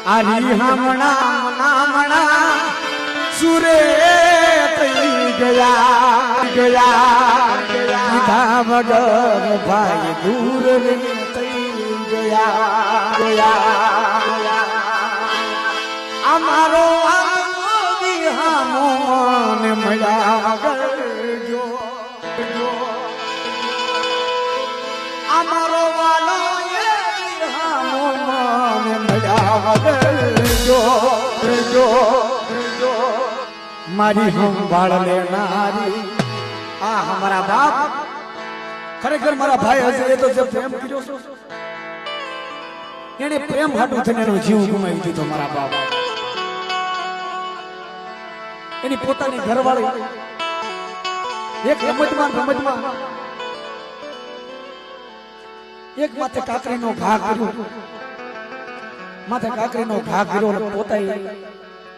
આરી હામણા સુરે થઈ ગયા કીધા વગર ભાઈ દૂર થઈ ગયા અમારો હામો ને મળ્યા ગયો અમારો વાલો હામો ને મળ્યા ગયો મારી સંભાળ લેનારી આ હમારા બાપ ખરેખર મારા ભાઈ હશે એ તો જે પ્રેમ કર્યો એને પ્રેમ હાટું થઈને એનો જીવ ગુમાવી દીધો મારા બાપ એની પોતાની ઘરવાળી એક રમતમાં એક માથે કાકરીનો ઘા કર્યો પોતાએ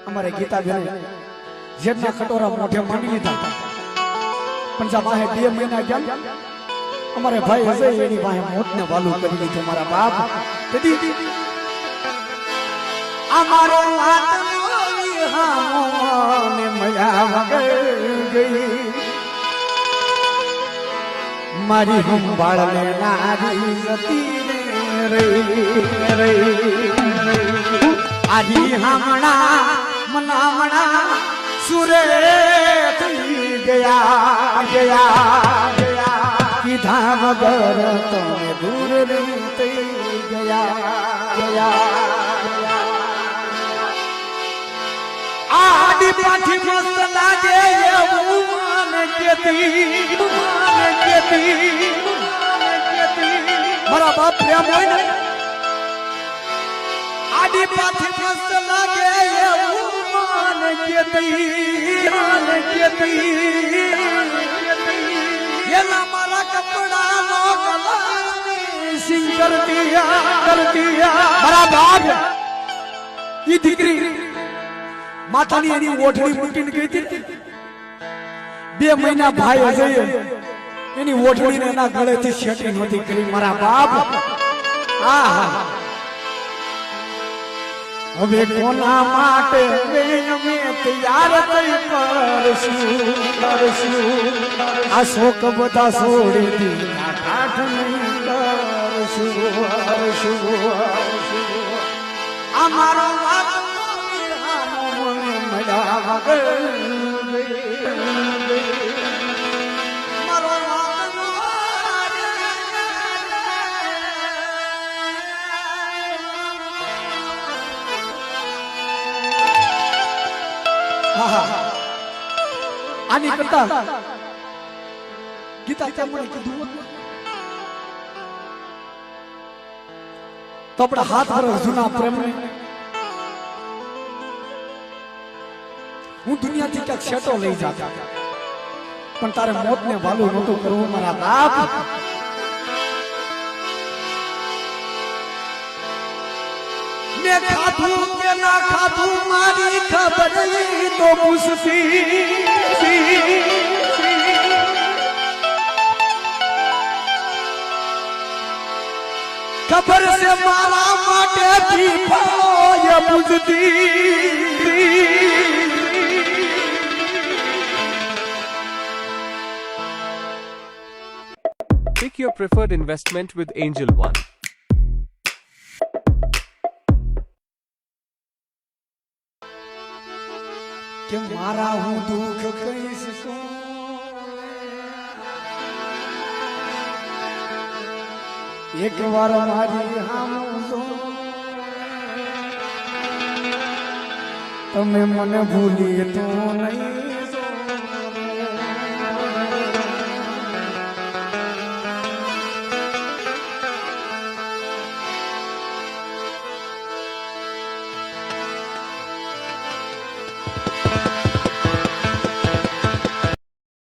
અમારે ગીતાબેન જેમના કટોરા મોઢે માંડી લીધા પણ જા માહે 2 મહિના ગયા અમારે ભાઈ હશે એની પાસે મોતને વાલું કરી દીધું મારા બાપ તેથી અમારો આત્મા હાને મળ્યા ગઈ મારી સંભાળ લેનારી હતી રહી આજી મનામણા સુરે થઈ ગયા કીધા વગર તમે દૂર થઈ ગયા આડી પાછી મસ્ત લાગે એવું મને કેતી મારા બાપ પ્રેમ હોય ને આડી પાછી મસ્ત લાગે એવું મને કેતી એના મારા કપડા નો કલાની સિંગ કરતી મારા બાપ ઈ દીકરી માથાની એની ઓઠડી મૂકીને ગઈ હતી 2 મહિના ભાઈ હશે એની ઓઠડીને એના ગળેથી શેટી નહોતી કરી મારા બાપ હવે કોના માટે અમે તૈયાર થઈ કરશું આ શોક બધા છોડી દીધા ઠાઠ નહીં કરશું અમારો મળ્યા આની કરતા ગીતા ત્યાં મને કીધું તો આપણા હાથ વર્ષ જૂના પ્રેમ હું દુનિયાથી ક્યાંક છેટો લઈ જતા પણ તારે મોતને વાલું નહોતું કરવું મારા બાપ મેં ખાધું કે ના ખાધું મારી ખબર તો પૂછતી ખબર છે મારા માટે ફીફાય પૂછતી Pick your preferred investment with Angel One. કે મારા હું દુઃખ કહી શકું એક વાર મારી હામો તમે મને ભૂલી તો નહીં